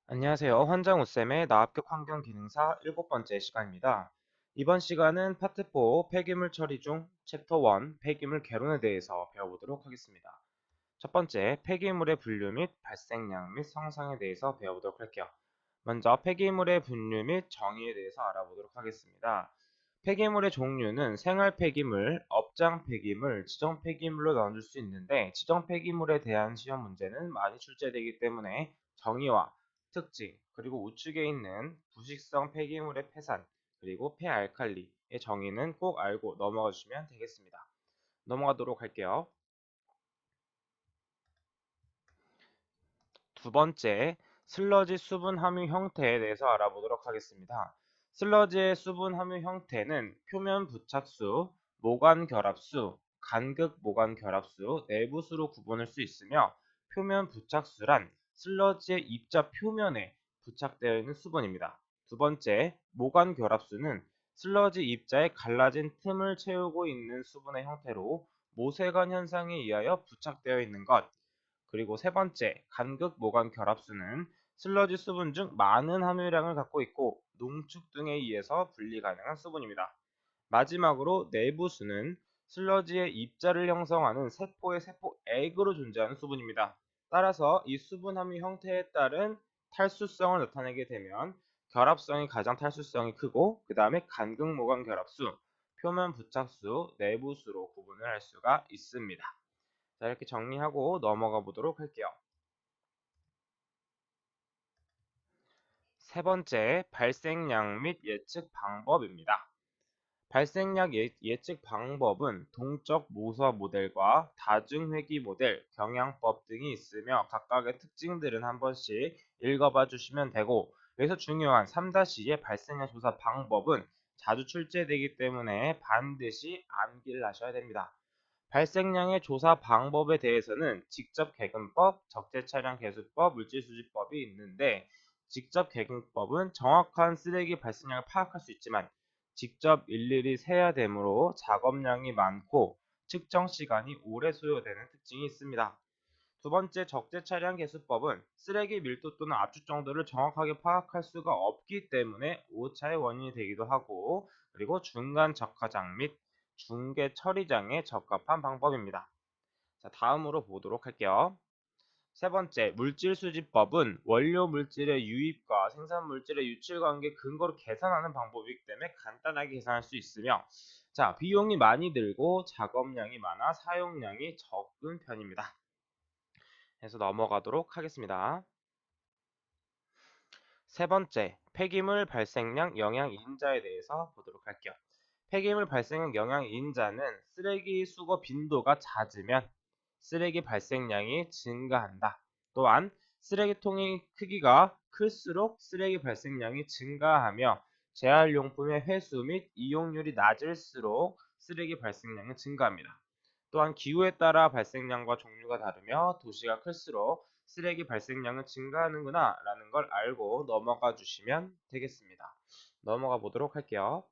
안녕하세요. 환장우쌤의 나합격 환경기능사 7번째 시간입니다. 이번 시간은 파트 4 폐기물 처리 중 챕터 1 폐기물 개론에 대해서 배워보도록 하겠습니다. 첫 번째, 폐기물의 분류 및 발생량 및 성상에 대해서 배워보도록 할게요. 먼저 폐기물의 분류 및 정의에 대해서 알아보도록 하겠습니다. 폐기물의 종류는 생활 폐기물, 업장 폐기물, 지정 폐기물로 나눠줄 수 있는데 지정 폐기물에 대한 시험 문제는 많이 출제되기 때문에 정의와 특징, 그리고 우측에 있는 부식성 폐기물의 폐산, 그리고 폐알칼리의 정의는 꼭 알고 넘어가 주시면 되겠습니다. 넘어가도록 할게요. 두 번째, 슬러지 수분 함유 형태에 대해서 알아보도록 하겠습니다. 슬러지의 수분 함유 형태는 표면 부착수, 모관 결합수, 간극 모관 결합수, 내부수로 구분할 수 있으며 표면 부착수란 슬러지의 입자 표면에 부착되어 있는 수분입니다. 두 번째, 모관 결합수는 슬러지 입자에 갈라진 틈을 채우고 있는 수분의 형태로 모세관 현상에 의하여 부착되어 있는 것. 그리고 세 번째, 간극 모관 결합수는 슬러지 수분 중 많은 함유량을 갖고 있고 농축 등에 의해서 분리 가능한 수분입니다. 마지막으로 내부수는 슬러지의 입자를 형성하는 세포의 세포액으로 존재하는 수분입니다. 따라서 이 수분 함유 형태에 따른 탈수성을 나타내게 되면 결합성이 가장 탈수성이 크고 그 다음에 간극 모관 결합수, 표면 부착수, 내부수로 구분을 할 수가 있습니다. 자, 이렇게 정리하고 넘어가 보도록 할게요. 세 번째, 발생량 및 예측 방법입니다. 발생량 예측 방법은 동적 모서 모델과 다중회귀 모델, 경향법 등이 있으며 각각의 특징들은 한 번씩 읽어봐 주시면 되고, 여기서 중요한 3-2의 발생량 조사 방법은 자주 출제되기 때문에 반드시 암기를 하셔야 됩니다. 발생량의 조사 방법에 대해서는 직접 개근법, 적재 차량 개수법, 물질수집법이 있는데 직접 개근법은 정확한 쓰레기 발생량을 파악할 수 있지만 직접 일일이 세야 되므로 작업량이 많고 측정 시간이 오래 소요되는 특징이 있습니다. 두 번째, 적재 차량 개수법은 쓰레기 밀도 또는 압축 정도를 정확하게 파악할 수가 없기 때문에 오차의 원인이 되기도 하고, 그리고 중간 적화장 및 중개 처리장에 적합한 방법입니다. 자, 다음으로 보도록 할게요. 세 번째, 물질 수집법은 원료 물질의 유입과 생산 물질의 유출 관계 근거로 계산하는 방법이기 때문에 간단하게 계산할 수 있으며, 자, 비용이 많이 들고 작업량이 많아 사용량이 적은 편입니다. 해서 넘어가도록 하겠습니다. 세 번째, 폐기물 발생량 영향 인자에 대해서 보도록 할게요. 폐기물 발생량 영향 인자는 쓰레기 수거 빈도가 잦으면 쓰레기 발생량이 증가한다. 또한 쓰레기통의 크기가 클수록 쓰레기 발생량이 증가하며 재활용품의 회수 및 이용률이 낮을수록 쓰레기 발생량은 증가합니다. 또한 기후에 따라 발생량과 종류가 다르며 도시가 클수록 쓰레기 발생량은 증가하는구나 라는 걸 알고 넘어가 주시면 되겠습니다. 넘어가 보도록 할게요.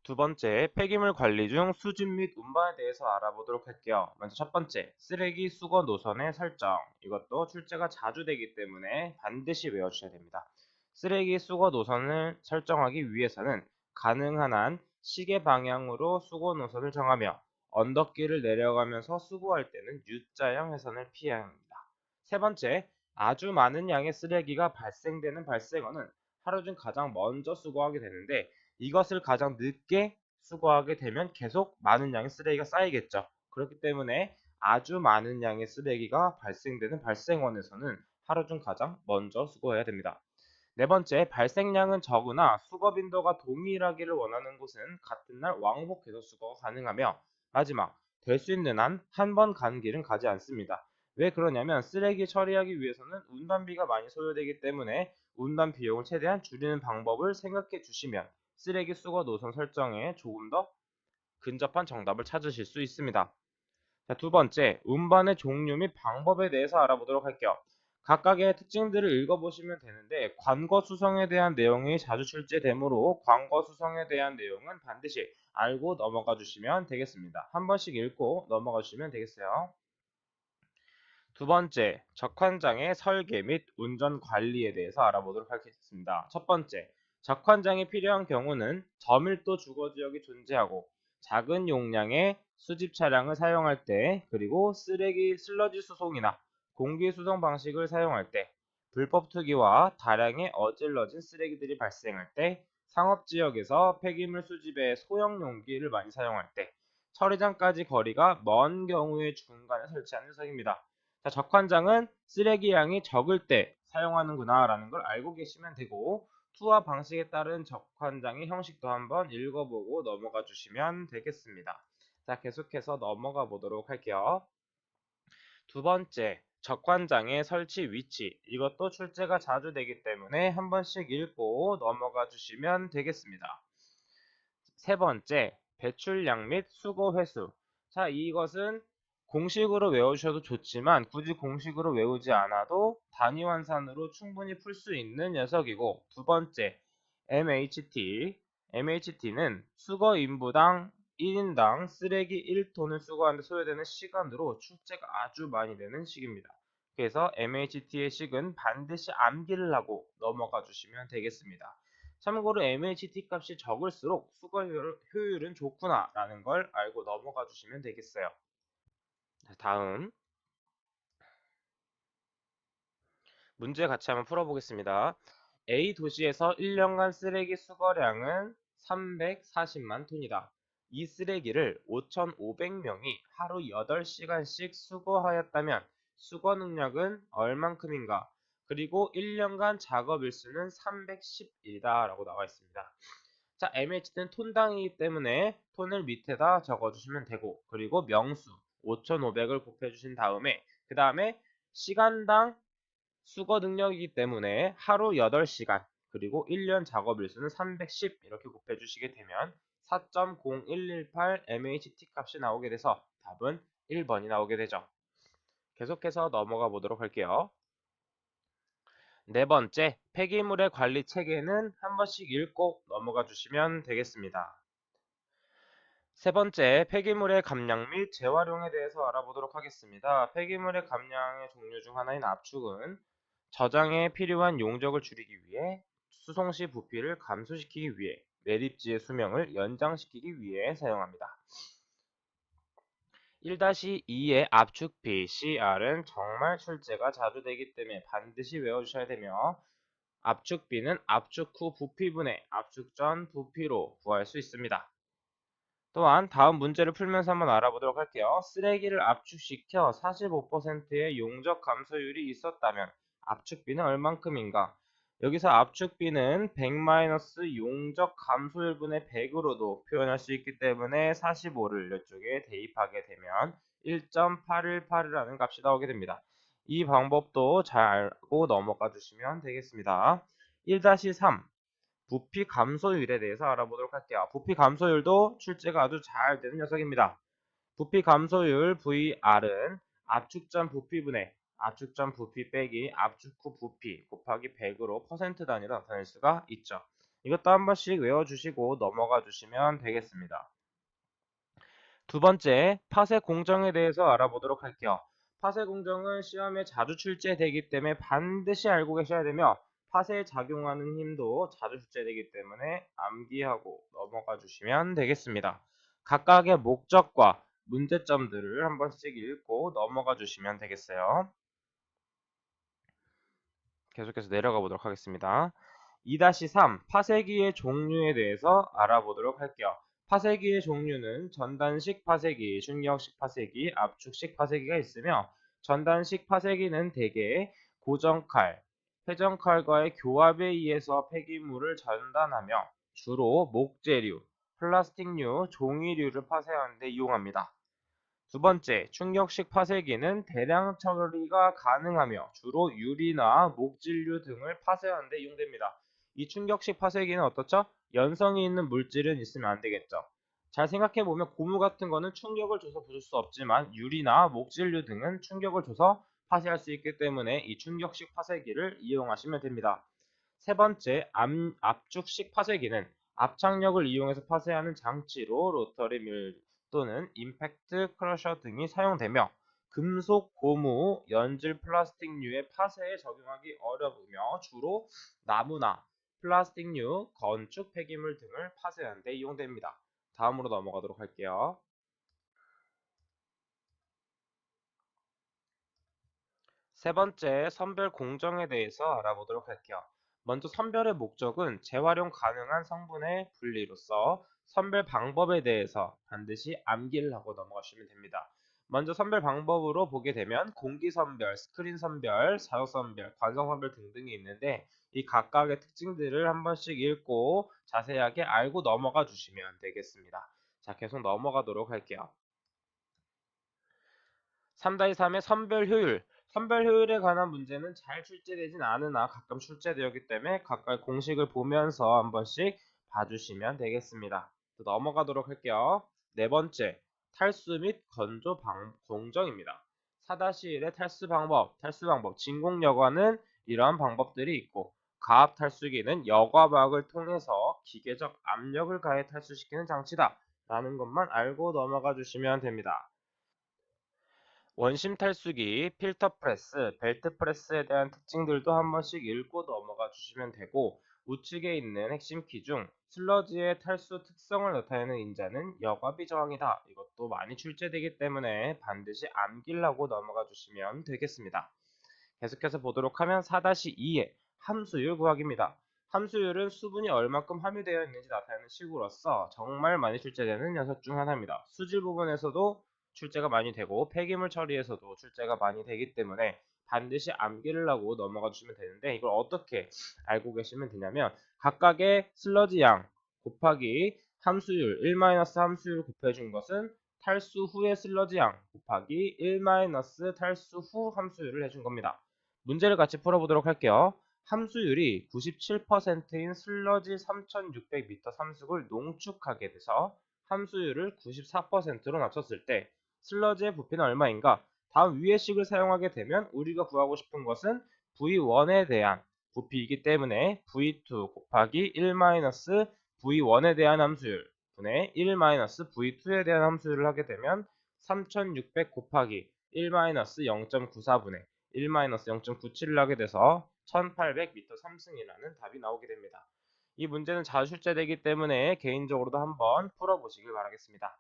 두 번째, 폐기물 관리 중 수집 및 운반에 대해서 알아보도록 할게요. 먼저 첫 번째, 쓰레기 수거 노선의 설정. 이것도 출제가 자주 되기 때문에 반드시 외워주셔야 됩니다. 쓰레기 수거 노선을 설정하기 위해서는 가능한 한 시계 방향으로 수거 노선을 정하며 언덕길을 내려가면서 수거할 때는 U자형 회선을 피해야 합니다. 세 번째, 아주 많은 양의 쓰레기가 발생되는 발생어는 하루 중 가장 먼저 수거하게 되는데 이것을 가장 늦게 수거하게 되면 계속 많은 양의 쓰레기가 쌓이겠죠. 그렇기 때문에 아주 많은 양의 쓰레기가 발생되는 발생원에서는 하루 중 가장 먼저 수거해야 됩니다. 네 번째, 발생량은 적으나 수거 빈도가 동일하기를 원하는 곳은 같은 날 왕복해서 수거가 가능하며, 마지막, 될 수 있는 한 한 번 가는 길은 가지 않습니다. 왜 그러냐면 쓰레기 처리하기 위해서는 운반비가 많이 소요되기 때문에 운반 비용을 최대한 줄이는 방법을 생각해 주시면 쓰레기 수거 노선 설정에 조금 더 근접한 정답을 찾으실 수 있습니다. 자, 두 번째, 운반의 종류 및 방법에 대해서 알아보도록 할게요. 각각의 특징들을 읽어보시면 되는데 관거 수성에 대한 내용이 자주 출제되므로 관거 수성에 대한 내용은 반드시 알고 넘어가 주시면 되겠습니다. 한 번씩 읽고 넘어가 주시면 되겠어요. 두 번째, 적환장의 설계 및 운전 관리에 대해서 알아보도록 하겠습니다. 첫 번째, 적환장이 필요한 경우는 저밀도 주거지역이 존재하고 작은 용량의 수집 차량을 사용할 때, 그리고 쓰레기 슬러지 수송이나 공기 수송 방식을 사용할 때, 불법 투기와 다량의 어질러진 쓰레기들이 발생할 때, 상업지역에서 폐기물 수집에 소형 용기를 많이 사용할 때, 처리장까지 거리가 먼 경우의 중간에 설치하는 녀석입니다. 자, 적환장은 쓰레기 양이 적을 때 사용하는구나 라는 걸 알고 계시면 되고, 투하 방식에 따른 적환장의 형식도 한번 읽어보고 넘어가 주시면 되겠습니다. 자, 계속해서 넘어가 보도록 할게요. 두 번째, 적환장의 설치 위치. 이것도 출제가 자주 되기 때문에 한 번씩 읽고 넘어가 주시면 되겠습니다. 세 번째, 배출량 및 수거 횟수. 자, 이것은 공식으로 외우셔도 좋지만 굳이 공식으로 외우지 않아도 단위 환산으로 충분히 풀 수 있는 녀석이고, 두 번째, MHT. MHT는 수거 인부당 1인당 쓰레기 1톤을 수거하는 데 소요되는 시간으로 출제가 아주 많이 되는 식입니다. 그래서 MHT의 식은 반드시 암기를 하고 넘어가 주시면 되겠습니다. 참고로 MHT 값이 적을수록 수거 효율은 좋구나 라는 걸 알고 넘어가 주시면 되겠어요. 다음 문제 같이 한번 풀어보겠습니다. A 도시에서 1년간 쓰레기 수거량은 340만 톤이다. 이 쓰레기를 5,500명이 하루 8시간씩 수거하였다면 수거 능력은 얼만큼인가? 그리고 1년간 작업 일수는 310일이다 라고 나와 있습니다. 자, MH는 톤 단위이기 때문에 톤을 밑에다 적어주시면 되고, 그리고 명수 5,500을 곱해주신 다음에 그 다음에 시간당 수거 능력이기 때문에 하루 8시간 그리고 1년 작업 일수는 310 이렇게 곱해주시게 되면 4.0118 MHT 값이 나오게 돼서 답은 1번이 나오게 되죠. 계속해서 넘어가 보도록 할게요. 네 번째, 폐기물의 관리 체계는 한 번씩 읽고 넘어가 주시면 되겠습니다. 세 번째, 폐기물의 감량 및 재활용에 대해서 알아보도록 하겠습니다. 폐기물의 감량의 종류 중 하나인 압축은 저장에 필요한 용적을 줄이기 위해, 수송 시 부피를 감소시키기 위해, 매립지의 수명을 연장시키기 위해 사용합니다. 1-2의 압축비 CR은 정말 출제가 자주 되기 때문에 반드시 외워주셔야 되며, 압축비는 압축 후 부피분의 압축 전 부피로 구할 수 있습니다. 또한 다음 문제를 풀면서 한번 알아보도록 할게요. 쓰레기를 압축시켜 45%의 용적 감소율이 있었다면 압축비는 얼만큼인가? 여기서 압축비는 100- 용적 감소율분의 100으로도 표현할 수 있기 때문에 45를 이쪽에 대입하게 되면 1.818이라는 값이 나오게 됩니다. 이 방법도 잘 알고 넘어가 주시면 되겠습니다. 1-3 부피 감소율에 대해서 알아보도록 할게요. 부피 감소율도 출제가 아주 잘 되는 녀석입니다. 부피 감소율 VR은 압축 전 부피분의 압축 전 부피 빼기 압축 후 부피 곱하기 100으로 퍼센트 단위로 나타낼 수가 있죠. 이것도 한 번씩 외워주시고 넘어가 주시면 되겠습니다. 두 번째, 파쇄 공정에 대해서 알아보도록 할게요. 파쇄 공정은 시험에 자주 출제되기 때문에 반드시 알고 계셔야 되며, 파쇄에 작용하는 힘도 자주 출제되기 때문에 암기하고 넘어가 주시면 되겠습니다. 각각의 목적과 문제점들을 한 번씩 읽고 넘어가 주시면 되겠어요. 계속해서 내려가 보도록 하겠습니다. 2-3 파쇄기의 종류에 대해서 알아보도록 할게요. 파쇄기의 종류는 전단식 파쇄기, 충격식 파쇄기, 압축식 파쇄기가 있으며, 전단식 파쇄기는 대개 고정칼, 회전칼과의 교합에 의해서 폐기물을 전단하며 주로 목재류, 플라스틱류, 종이류를 파쇄하는 데 이용합니다. 두 번째, 충격식 파쇄기는 대량 처리가 가능하며 주로 유리나 목질류 등을 파쇄하는 데 이용됩니다. 이 충격식 파쇄기는 어떻죠? 연성이 있는 물질은 있으면 안 되겠죠. 잘 생각해보면 고무 같은 거는 충격을 줘서 부술 수 없지만 유리나 목질류 등은 충격을 줘서 파쇄할 수 있기 때문에 이 충격식 파쇄기를 이용하시면 됩니다. 세 번째, 압축식 파쇄기는 압착력을 이용해서 파쇄하는 장치로 로터리 밀 또는 임팩트 크러셔 등이 사용되며 금속, 고무, 연질 플라스틱류의 파쇄에 적용하기 어려우며 주로 나무나 플라스틱류, 건축 폐기물 등을 파쇄하는 데 이용됩니다. 다음으로 넘어가도록 할게요. 세 번째, 선별 공정에 대해서 알아보도록 할게요. 먼저 선별의 목적은 재활용 가능한 성분의 분리로서 선별 방법에 대해서 반드시 암기를 하고 넘어가시면 됩니다. 먼저 선별 방법으로 보게 되면 공기 선별, 스크린 선별, 자석 선별, 관성 선별 등등이 있는데 이 각각의 특징들을 한 번씩 읽고 자세하게 알고 넘어가 주시면 되겠습니다. 자, 계속 넘어가도록 할게요. 3-3의 선별 효율. 선별 효율에 관한 문제는 잘 출제되진 않으나 가끔 출제되었기 때문에 각각 공식을 보면서 한 번씩 봐주시면 되겠습니다. 또 넘어가도록 할게요. 네 번째, 탈수 및 건조 공정입니다. 4-1의 탈수 방법, 진공여과는 이러한 방법들이 있고 가압 탈수기는 여과막을 통해서 기계적 압력을 가해 탈수시키는 장치다 라는 것만 알고 넘어가 주시면 됩니다. 원심 탈수기, 필터 프레스, 벨트 프레스에 대한 특징들도 한 번씩 읽고 넘어가 주시면 되고 우측에 있는 핵심 키 중 슬러지의 탈수 특성을 나타내는 인자는 여과비 저항이다. 이것도 많이 출제되기 때문에 반드시 암기하고 넘어가 주시면 되겠습니다. 계속해서 보도록 하면 4-2의 함수율 구하기입니다. 함수율은 수분이 얼마큼 함유되어 있는지 나타내는 식으로서 정말 많이 출제되는 녀석 중 하나입니다. 수질 부분에서도 출제가 많이 되고 폐기물 처리에서도 출제가 많이 되기 때문에 반드시 암기를 하고 넘어가 주시면 되는데 이걸 어떻게 알고 계시면 되냐면 각각의 슬러지 양 곱하기 함수율 1- 함수율 곱해준 것은 탈수 후의 슬러지 양 곱하기 1- 탈수 후 함수율을 해준 겁니다. 문제를 같이 풀어보도록 할게요. 함수율이 97%인 슬러지 3600m 삼숙을 농축하게 돼서 함수율을 94%로 낮췄을 때 슬러지의 부피는 얼마인가? 다음 위의 식을 사용하게 되면 우리가 구하고 싶은 것은 V1에 대한 부피이기 때문에 V2 곱하기 1- V1에 대한 함수율 분의 1- V2에 대한 함수율을 하게 되면 3600 곱하기 1- 0.94분의 1- 0.97을 하게 돼서 1800m 3승이라는 답이 나오게 됩니다. 이 문제는 자주 출제되기 때문에 개인적으로도 한번 풀어보시길 바라겠습니다.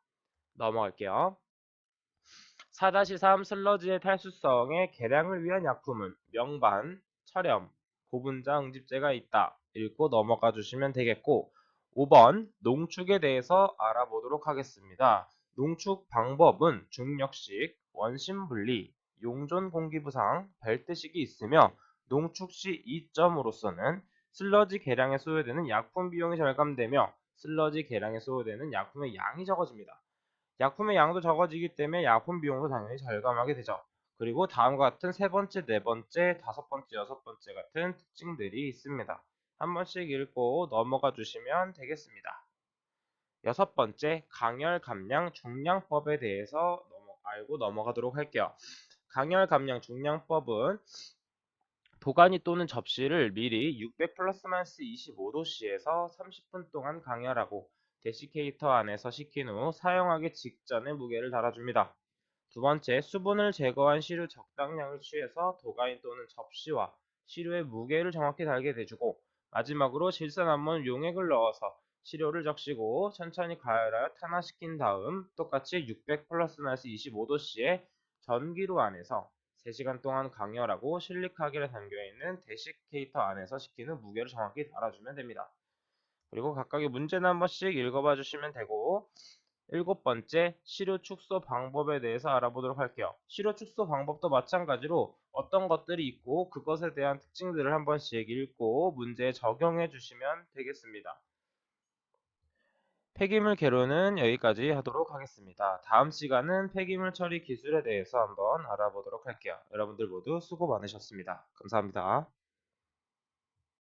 넘어갈게요. 4-3 슬러지의 탈수성의 개량을 위한 약품은 명반, 철염, 고분자 응집제가 있다. 읽고 넘어가 주시면 되겠고 5번 농축에 대해서 알아보도록 하겠습니다. 농축 방법은 중력식, 원심분리, 용존 공기부상, 벨트식이 있으며 농축 시 이점으로서는 슬러지 개량에 소요되는 약품 비용이 절감되며 슬러지 개량에 소요되는 약품의 양이 적어집니다. 약품의 양도 적어지기 때문에 약품 비용도 당연히 절감하게 되죠. 그리고 다음과 같은 세 번째, 네 번째, 다섯 번째, 여섯 번째 같은 특징들이 있습니다. 한 번씩 읽고 넘어가 주시면 되겠습니다. 여섯 번째, 강열 감량 중량법에 대해서 알고 넘어가도록 할게요. 강열 감량 중량법은 도가니 또는 접시를 미리 600 플러스 마이너스 25도씨에서 30분 동안 강열하고 데시케이터 안에서 식힌 후 사용하기 직전에 무게를 달아줍니다. 두 번째, 수분을 제거한 시료 적당량을 취해서 도가니 또는 접시와 시료의 무게를 정확히 달게 돼주고 마지막으로 질산암몬 용액을 넣어서 시료를 적시고 천천히 가열하여 탄화시킨 다음 똑같이 600 플러스 마이너스 25도씨의 전기로 안에서 3시간 동안 강열하고 실리카겔에 담겨있는 데시케이터 안에서 식힌 후 무게를 정확히 달아주면 됩니다. 그리고 각각의 문제는 한 번씩 읽어봐 주시면 되고 일곱 번째, 시료 축소 방법에 대해서 알아보도록 할게요. 시료 축소 방법도 마찬가지로 어떤 것들이 있고 그것에 대한 특징들을 한 번씩 읽고 문제에 적용해 주시면 되겠습니다. 폐기물 계로는 여기까지 하도록 하겠습니다. 다음 시간은 폐기물 처리 기술에 대해서 한번 알아보도록 할게요. 여러분들 모두 수고 많으셨습니다. 감사합니다.